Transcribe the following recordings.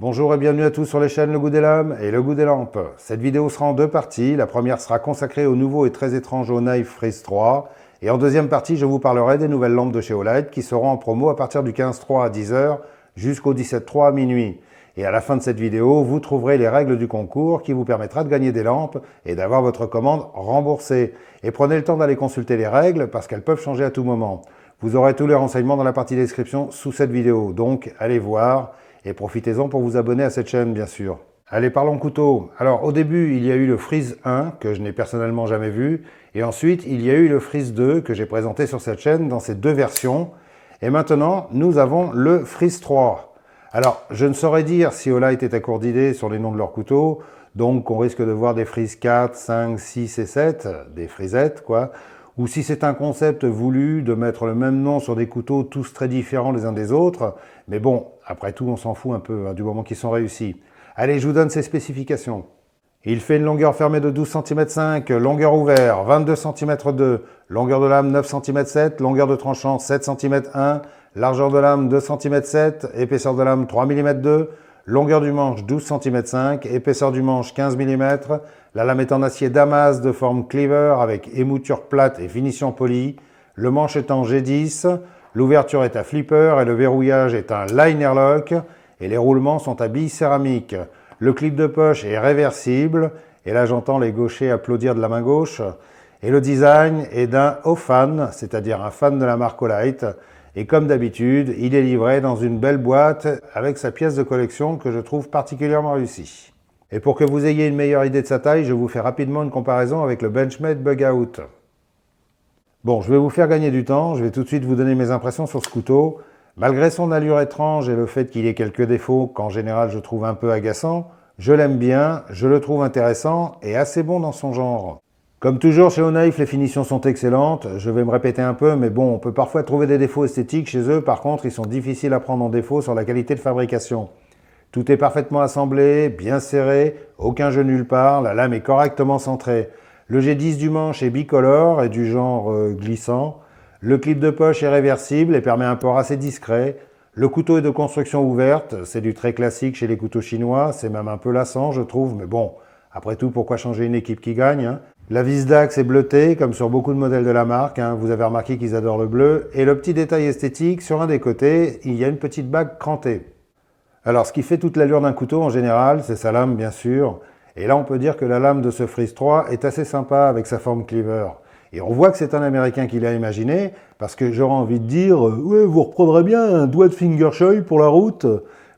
Bonjour et bienvenue à tous sur les chaînes Le Goût des Lames et Le Goût des Lampes. Cette vidéo sera en deux parties. La première sera consacrée au nouveau et très étrange Knife Freeze 3. Et en deuxième partie, je vous parlerai des nouvelles lampes de chez Olight qui seront en promo à partir du 15/3 à 10h jusqu'au 17/3 à minuit. Et à la fin de cette vidéo, vous trouverez les règles du concours qui vous permettra de gagner des lampes et d'avoir votre commande remboursée. Et prenez le temps d'aller consulter les règles parce qu'elles peuvent changer à tout moment. Vous aurez tous les renseignements dans la partie description sous cette vidéo. Donc, allez voir. Et profitez-en pour vous abonner à cette chaîne, bien sûr. Allez, parlons couteau. Alors, au début, il y a eu le Freeze 1, que je n'ai personnellement jamais vu. Et ensuite, il y a eu le Freeze 2, que j'ai présenté sur cette chaîne dans ces deux versions. Et maintenant, nous avons le Freeze 3. Alors, je ne saurais dire si Olight est à court d'idées sur les noms de leurs couteaux. Donc, on risque de voir des Freeze 4, 5, 6 et 7, des frisettes, quoi. Ou si c'est un concept voulu de mettre le même nom sur des couteaux tous très différents les uns des autres. Mais bon, après tout, on s'en fout un peu, du moment qu'ils sont réussis. Allez, je vous donne ces spécifications. Il fait une longueur fermée de 12 cm 5, longueur ouverte 22 cm 2, longueur de lame 9 cm 7, longueur de tranchant 7 cm 1, largeur de lame 2 cm 7, épaisseur de lame 3 mm 2, longueur du manche 12 cm 5, épaisseur du manche 15 mm, la lame est en acier Damas de forme cleaver avec émouture plate et finition polie, le manche est en G10, l'ouverture est à flipper et le verrouillage est un liner lock et les roulements sont à billes céramiques. Le clip de poche est réversible et là j'entends les gauchers applaudir de la main gauche. Et le design est d'un O-fan, c'est-à-dire un fan de la marque Olight. Et comme d'habitude, il est livré dans une belle boîte avec sa pièce de collection que je trouve particulièrement réussie. Et pour que vous ayez une meilleure idée de sa taille, je vous fais rapidement une comparaison avec le Benchmade Bug Out. Bon, je vais vous faire gagner du temps, je vais tout de suite vous donner mes impressions sur ce couteau. Malgré son allure étrange et le fait qu'il ait quelques défauts qu'en général je trouve un peu agaçants, je l'aime bien, je le trouve intéressant et assez bon dans son genre. Comme toujours chez Knife, les finitions sont excellentes, je vais me répéter un peu, mais bon, on peut parfois trouver des défauts esthétiques chez eux, par contre ils sont difficiles à prendre en défaut sur la qualité de fabrication. Tout est parfaitement assemblé, bien serré, aucun jeu nulle part, la lame est correctement centrée. Le G10 du manche est bicolore et du genre glissant. Le clip de poche est réversible et permet un port assez discret. Le couteau est de construction ouverte, c'est du très classique chez les couteaux chinois, c'est même un peu lassant je trouve, mais bon, après tout pourquoi changer une équipe qui gagne, hein. La vis d'axe est bleutée, comme sur beaucoup de modèles de la marque, hein. Vous avez remarqué qu'ils adorent le bleu. Et le petit détail esthétique, sur un des côtés, il y a une petite bague crantée. Alors, ce qui fait toute l'allure d'un couteau en général, c'est sa lame, bien sûr. Et là, on peut dire que la lame de ce Freeze 3 est assez sympa avec sa forme cleaver. Et on voit que c'est un Américain qui l'a imaginé, parce que j'aurais envie de dire « Ouais, vous reprendrez bien un doigt de fingershell pour la route »,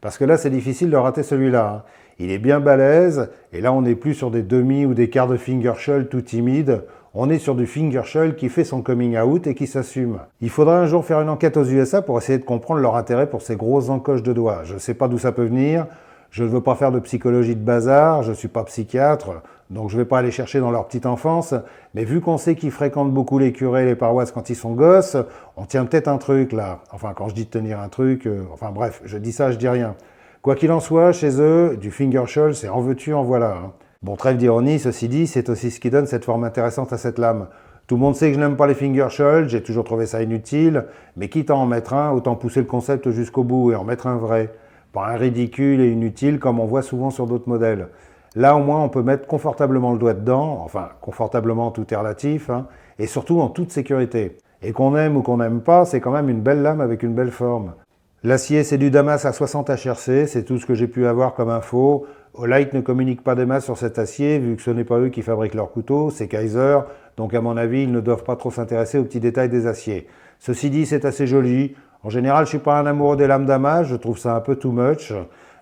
parce que là, c'est difficile de rater celui-là, hein. Il est bien balèze, et là on n'est plus sur des demi ou des quarts de fingershell tout timides, on est sur du fingershell qui fait son coming out et qui s'assume. Il faudra un jour faire une enquête aux USA pour essayer de comprendre leur intérêt pour ces grosses encoches de doigts. Je ne sais pas d'où ça peut venir, je ne veux pas faire de psychologie de bazar, je ne suis pas psychiatre, donc je ne vais pas aller chercher dans leur petite enfance, mais vu qu'on sait qu'ils fréquentent beaucoup les curés et les paroisses quand ils sont gosses, on tient peut-être un truc là. Enfin, quand je dis de tenir un truc, enfin bref, je dis ça, je dis rien. Quoi qu'il en soit, chez eux, du fingershell, c'est en veux-tu, en voilà, hein. Bon, trêve d'ironie, ceci dit, c'est aussi ce qui donne cette forme intéressante à cette lame. Tout le monde sait que je n'aime pas les fingershell, j'ai toujours trouvé ça inutile, mais quitte à en mettre un, autant pousser le concept jusqu'au bout et en mettre un vrai. Pas un ridicule et inutile comme on voit souvent sur d'autres modèles. Là, au moins, on peut mettre confortablement le doigt dedans, enfin, confortablement, tout est relatif, hein, et surtout en toute sécurité. Et qu'on aime ou qu'on n'aime pas, c'est quand même une belle lame avec une belle forme. L'acier, c'est du Damas à 60 HRC, c'est tout ce que j'ai pu avoir comme info. Olight ne communique pas des masses sur cet acier, vu que ce n'est pas eux qui fabriquent leurs couteaux, c'est Kaiser, donc à mon avis, ils ne doivent pas trop s'intéresser aux petits détails des aciers. Ceci dit, c'est assez joli. En général, je ne suis pas un amoureux des lames Damas, je trouve ça un peu too much.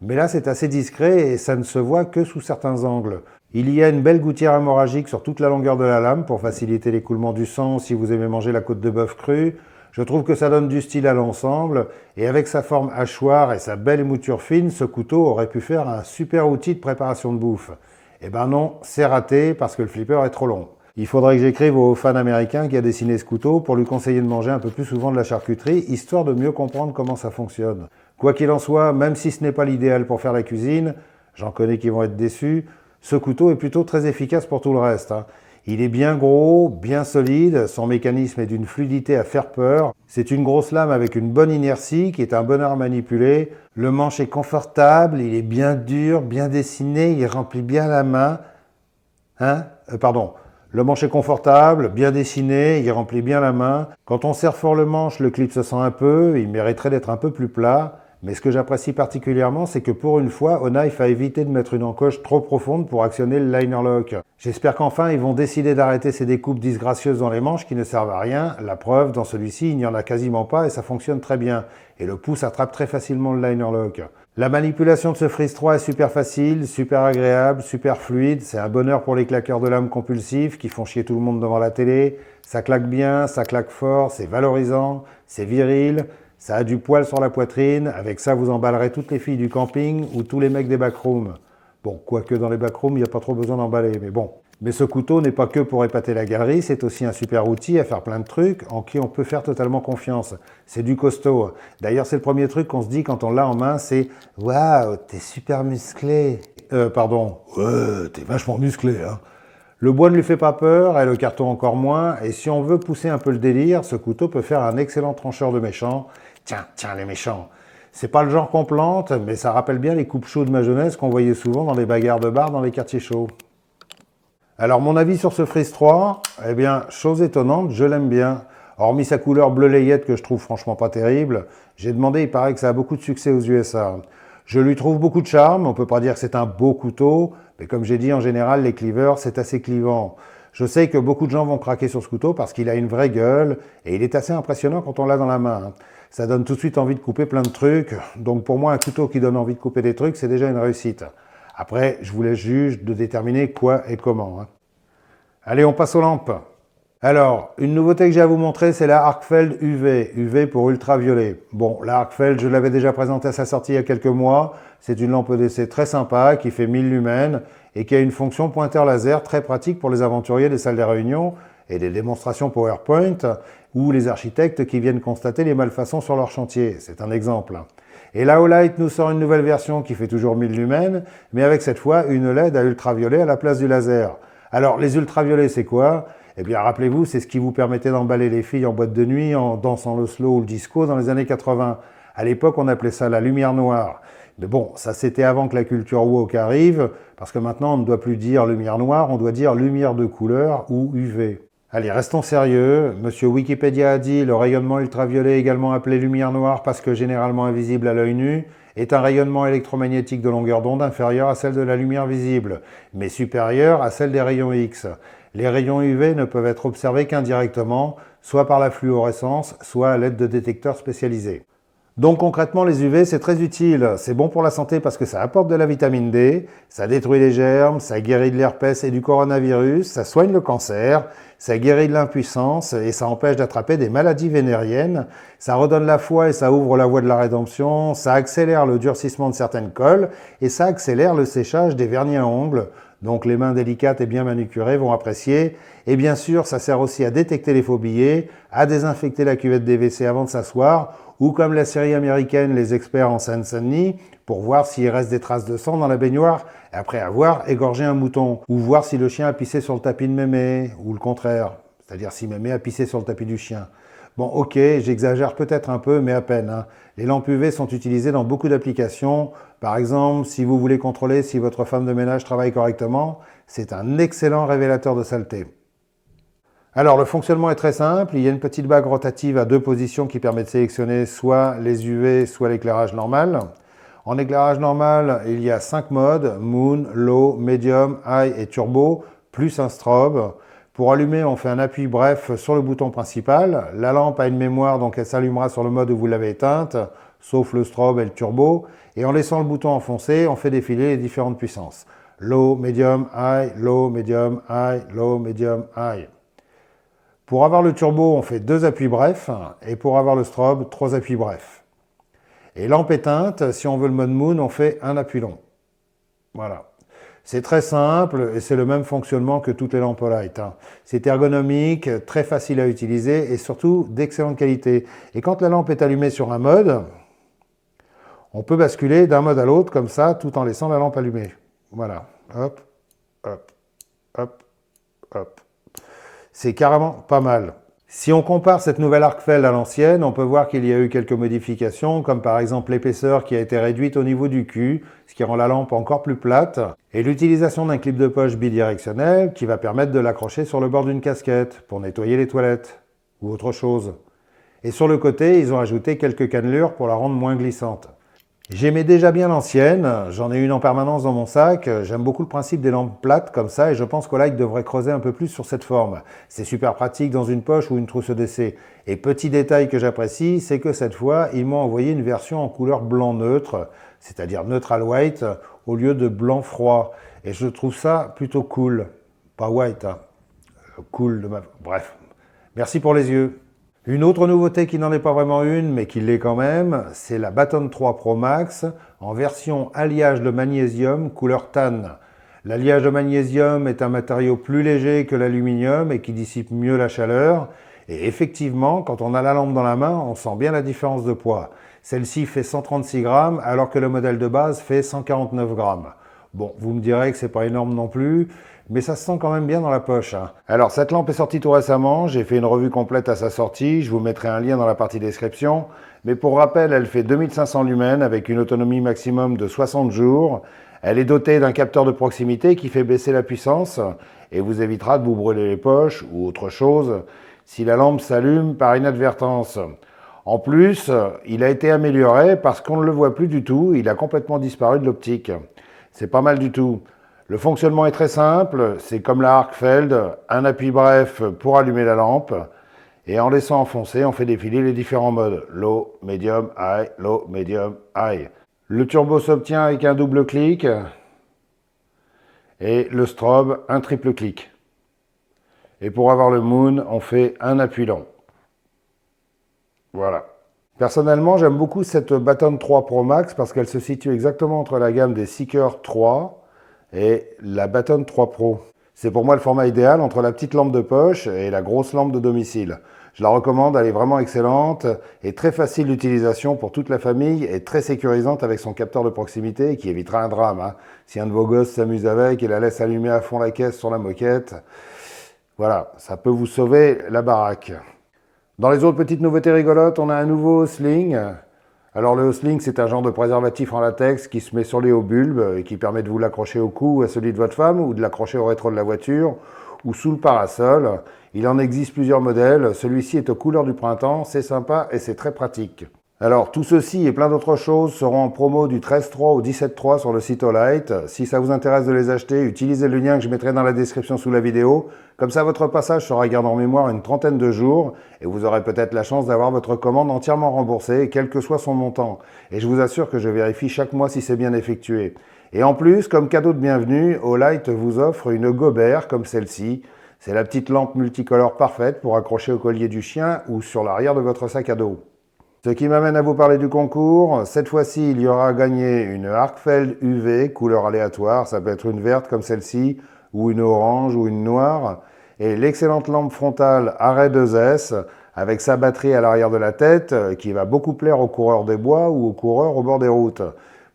Mais là, c'est assez discret et ça ne se voit que sous certains angles. Il y a une belle gouttière hémorragique sur toute la longueur de la lame pour faciliter l'écoulement du sang si vous aimez manger la côte de bœuf crue. Je trouve que ça donne du style à l'ensemble, et avec sa forme hachoir et sa belle émouture fine, ce couteau aurait pu faire un super outil de préparation de bouffe. Eh ben non, c'est raté parce que le flipper est trop long. Il faudrait que j'écrive au fan américain qui a dessiné ce couteau pour lui conseiller de manger un peu plus souvent de la charcuterie, histoire de mieux comprendre comment ça fonctionne. Quoi qu'il en soit, même si ce n'est pas l'idéal pour faire la cuisine, j'en connais qui vont être déçus, ce couteau est plutôt très efficace pour tout le reste, hein. Il est bien gros, bien solide, son mécanisme est d'une fluidité à faire peur. C'est une grosse lame avec une bonne inertie qui est un bonheur à manipuler. Le manche est confortable, il est bien dur, bien dessiné, il remplit bien la main. Le manche est confortable, bien dessiné, il remplit bien la main. Quand on serre fort le manche, le clip se sent un peu, il mériterait d'être un peu plus plat. Mais ce que j'apprécie particulièrement, c'est que pour une fois, Onknife a évité de mettre une encoche trop profonde pour actionner le liner lock. J'espère qu'enfin, ils vont décider d'arrêter ces découpes disgracieuses dans les manches qui ne servent à rien. La preuve, dans celui-ci, il n'y en a quasiment pas et ça fonctionne très bien. Et le pouce attrape très facilement le liner lock. La manipulation de ce Freeze 3 est super facile, super agréable, super fluide. C'est un bonheur pour les claqueurs de lames compulsifs qui font chier tout le monde devant la télé. Ça claque bien, ça claque fort, c'est valorisant, c'est viril. Ça a du poil sur la poitrine, avec ça vous emballerez toutes les filles du camping ou tous les mecs des backrooms. Bon, quoique dans les backrooms, il n'y a pas trop besoin d'emballer, mais bon. Mais ce couteau n'est pas que pour épater la galerie, c'est aussi un super outil à faire plein de trucs en qui on peut faire totalement confiance. C'est du costaud. D'ailleurs, c'est le premier truc qu'on se dit quand on l'a en main, c'est « Waouh, t'es super musclé ». Ouais, t'es vachement musclé, hein. Le bois ne lui fait pas peur et le carton encore moins, et si on veut pousser un peu le délire, ce couteau peut faire un excellent trancheur de méchants. Tiens, les méchants. C'est pas le genre qu'on plante, mais ça rappelle bien les coupes chauds de ma jeunesse qu'on voyait souvent dans les bagarres de bar dans les quartiers chauds. Alors mon avis sur ce Freeze 3, eh bien, chose étonnante, je l'aime bien. Hormis sa couleur bleu layette que je trouve franchement pas terrible, j'ai demandé, il paraît que ça a beaucoup de succès aux USA. Je lui trouve beaucoup de charme, on peut pas dire que c'est un beau couteau, mais comme j'ai dit, en général, les cleavers, c'est assez clivant. Je sais que beaucoup de gens vont craquer sur ce couteau parce qu'il a une vraie gueule et il est assez impressionnant quand on l'a dans la main. Ça donne tout de suite envie de couper plein de trucs. Donc pour moi, un couteau qui donne envie de couper des trucs, c'est déjà une réussite. Après, je vous laisse juge de déterminer quoi et comment. Allez, on passe aux lampes. Alors, une nouveauté que j'ai à vous montrer, c'est la Arcfeld UV. UV pour ultraviolet. Bon, la Arcfeld, je l'avais déjà présentée à sa sortie il y a quelques mois. C'est une lampe EDC très sympa, qui fait 1000 lumens et qui a une fonction pointeur laser très pratique pour les aventuriers des salles des réunions et des démonstrations PowerPoint ou les architectes qui viennent constater les malfaçons sur leur chantier. C'est un exemple. Et la Olight nous sort une nouvelle version qui fait toujours 1000 lumens, mais avec cette fois une LED à ultraviolet à la place du laser. Alors, les ultraviolets, c'est quoi ? Eh bien, rappelez-vous, c'est ce qui vous permettait d'emballer les filles en boîte de nuit, en dansant le slow ou le disco dans les années 80. À l'époque, on appelait ça la lumière noire. Mais bon, ça c'était avant que la culture woke arrive, parce que maintenant, on ne doit plus dire lumière noire, on doit dire lumière de couleur ou UV. Allez, restons sérieux. Monsieur Wikipédia a dit le rayonnement ultraviolet, également appelé lumière noire parce que généralement invisible à l'œil nu, est un rayonnement électromagnétique de longueur d'onde inférieure à celle de la lumière visible, mais supérieure à celle des rayons X. Les rayons UV ne peuvent être observés qu'indirectement, soit par la fluorescence, soit à l'aide de détecteurs spécialisés. Donc concrètement, les UV, c'est très utile. C'est bon pour la santé parce que ça apporte de la vitamine D, ça détruit les germes, ça guérit de l'herpès et du coronavirus, ça soigne le cancer, ça guérit de l'impuissance et ça empêche d'attraper des maladies vénériennes, ça redonne la foi et ça ouvre la voie de la rédemption, ça accélère le durcissement de certaines colles et ça accélère le séchage des vernis à ongles. Donc les mains délicates et bien manucurées vont apprécier. Et bien sûr, ça sert aussi à détecter les faux billets, à désinfecter la cuvette des WC avant de s'asseoir, ou comme la série américaine Les Experts en Seine-Saint-Denis, pour voir s'il reste des traces de sang dans la baignoire après avoir égorgé un mouton, ou voir si le chien a pissé sur le tapis de mémé, ou le contraire, c'est-à-dire si mémé a pissé sur le tapis du chien. Bon, ok, j'exagère peut-être un peu, mais à peine. Les lampes UV sont utilisées dans beaucoup d'applications. Par exemple, si vous voulez contrôler si votre femme de ménage travaille correctement, c'est un excellent révélateur de saleté. Alors, le fonctionnement est très simple. Il y a une petite bague rotative à deux positions qui permet de sélectionner soit les UV, soit l'éclairage normal. En éclairage normal, il y a 5 modes, Moon, Low, Medium, High et Turbo, plus un strobe. Pour allumer, on fait un appui bref sur le bouton principal. La lampe a une mémoire, donc elle s'allumera sur le mode où vous l'avez éteinte, sauf le strobe et le turbo. Et en laissant le bouton enfoncé, on fait défiler les différentes puissances. Low, medium, high, low, medium, high, low, medium, high. Pour avoir le turbo, on fait 2 appuis brefs, et pour avoir le strobe, 3 appuis brefs. Et lampe éteinte, si on veut le mode moon, on fait un appui long. Voilà. C'est très simple et c'est le même fonctionnement que toutes les lampes Olight. C'est ergonomique, très facile à utiliser et surtout d'excellente qualité. Et quand la lampe est allumée sur un mode, on peut basculer d'un mode à l'autre comme ça tout en laissant la lampe allumée. Voilà. Hop, hop, hop, hop, c'est carrément pas mal. Si on compare cette nouvelle Arcfeld à l'ancienne, on peut voir qu'il y a eu quelques modifications, comme par exemple l'épaisseur qui a été réduite au niveau du cul, ce qui rend la lampe encore plus plate, et l'utilisation d'un clip de poche bidirectionnel qui va permettre de l'accrocher sur le bord d'une casquette pour nettoyer les toilettes ou autre chose. Et sur le côté, ils ont ajouté quelques cannelures pour la rendre moins glissante. J'aimais déjà bien l'ancienne, j'en ai une en permanence dans mon sac, j'aime beaucoup le principe des lampes plates comme ça et je pense qu'Olight devrait creuser un peu plus sur cette forme. C'est super pratique dans une poche ou une trousse d'essai. Et petit détail que j'apprécie, c'est que cette fois, ils m'ont envoyé une version en couleur blanc neutre, c'est-à-dire neutral white, au lieu de blanc froid. Et je trouve ça plutôt cool. Pas white, hein. Cool. Bref. Merci pour les yeux. Une autre nouveauté qui n'en est pas vraiment une, mais qui l'est quand même, c'est la Baton 3 Pro Max en version alliage de magnésium couleur tan. L'alliage de magnésium est un matériau plus léger que l'aluminium et qui dissipe mieux la chaleur. Et effectivement, quand on a la lampe dans la main, on sent bien la différence de poids. Celle-ci fait 136 grammes alors que le modèle de base fait 149 grammes. Bon, vous me direz que c'est pas énorme non plus, mais ça se sent quand même bien dans la poche. Hein. Alors, cette lampe est sortie tout récemment, j'ai fait une revue complète à sa sortie, je vous mettrai un lien dans la partie description. Mais pour rappel, elle fait 2500 lumens avec une autonomie maximum de 60 jours. Elle est dotée d'un capteur de proximité qui fait baisser la puissance et vous évitera de vous brûler les poches ou autre chose si la lampe s'allume par inadvertance. En plus, il a été amélioré parce qu'on ne le voit plus du tout, il a complètement disparu de l'optique. C'est pas mal du tout. Le fonctionnement est très simple, c'est comme la Arcfeld, un appui bref pour allumer la lampe, et en laissant enfoncer, on fait défiler les différents modes, low, medium, high, low, medium, high. Le turbo s'obtient avec un double clic, et le strobe, un triple clic. Et pour avoir le moon, on fait un appui long. Voilà. Personnellement, j'aime beaucoup cette Baton 3 Pro Max parce qu'elle se situe exactement entre la gamme des Seeker 3 et la Baton 3 Pro. C'est pour moi le format idéal entre la petite lampe de poche et la grosse lampe de domicile. Je la recommande, elle est vraiment excellente et très facile d'utilisation pour toute la famille et très sécurisante avec son capteur de proximité qui évitera un drame. Hein. Si un de vos gosses s'amuse avec et la laisse allumer à fond la caisse sur la moquette, voilà, ça peut vous sauver la baraque. Dans les autres petites nouveautés rigolotes, on a un nouveau sling. Alors le sling, c'est un genre de préservatif en latex qui se met sur les hauts bulbes et qui permet de vous l'accrocher au cou ou à celui de votre femme ou de l'accrocher au rétro de la voiture ou sous le parasol. Il en existe plusieurs modèles. Celui-ci est aux couleurs du printemps, c'est sympa et c'est très pratique. Alors tout ceci et plein d'autres choses seront en promo du 13.3 au 17.3 sur le site Olight. Si ça vous intéresse de les acheter, utilisez le lien que je mettrai dans la description sous la vidéo. Comme ça, votre passage sera gardé en mémoire une trentaine de jours et vous aurez peut-être la chance d'avoir votre commande entièrement remboursée, quel que soit son montant. Et je vous assure que je vérifie chaque mois si c'est bien effectué. Et en plus, comme cadeau de bienvenue, Olight vous offre une Gobert comme celle-ci. C'est la petite lampe multicolore parfaite pour accrocher au collier du chien ou sur l'arrière de votre sac à dos. Ce qui m'amène à vous parler du concours. Cette fois-ci, il y aura à gagner une Arcfeld UV, couleur aléatoire. Ça peut être une verte comme celle-ci, ou une orange, ou une noire. Et l'excellente lampe frontale Arrêt 2S, avec sa batterie à l'arrière de la tête, qui va beaucoup plaire aux coureurs des bois ou aux coureurs au bord des routes.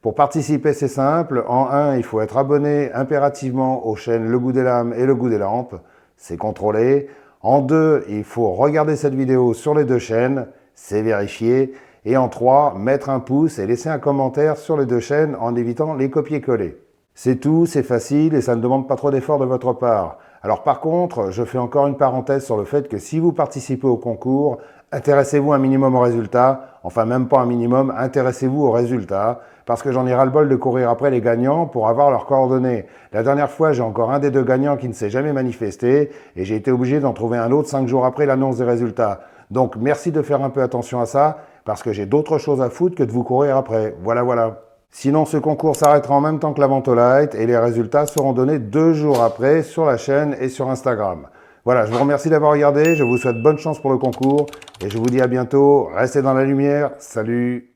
Pour participer, c'est simple. En 1, il faut être abonné impérativement aux chaînes Le Goût des Lames et Le Goût des Lampes. C'est contrôlé. En 2, il faut regarder cette vidéo sur les deux chaînes. C'est vérifié. Et en 3, mettre un pouce et laisser un commentaire sur les deux chaînes en évitant les copier-coller. C'est tout, c'est facile et ça ne demande pas trop d'efforts de votre part. Alors par contre, je fais encore une parenthèse sur le fait que si vous participez au concours, intéressez-vous un minimum au résultat. Enfin, même pas un minimum, intéressez-vous au résultat. Parce que j'en ai ras-le-bol de courir après les gagnants pour avoir leurs coordonnées. La dernière fois, j'ai encore un des deux gagnants qui ne s'est jamais manifesté et j'ai été obligé d'en trouver un autre 5 jours après l'annonce des résultats. Donc merci de faire un peu attention à ça, parce que j'ai d'autres choses à foutre que de vous courir après. Voilà. Sinon, ce concours s'arrêtera en même temps que la vente Olight et les résultats seront donnés 2 jours après sur la chaîne et sur Instagram. Voilà, je vous remercie d'avoir regardé, je vous souhaite bonne chance pour le concours et je vous dis à bientôt. Restez dans la lumière, salut!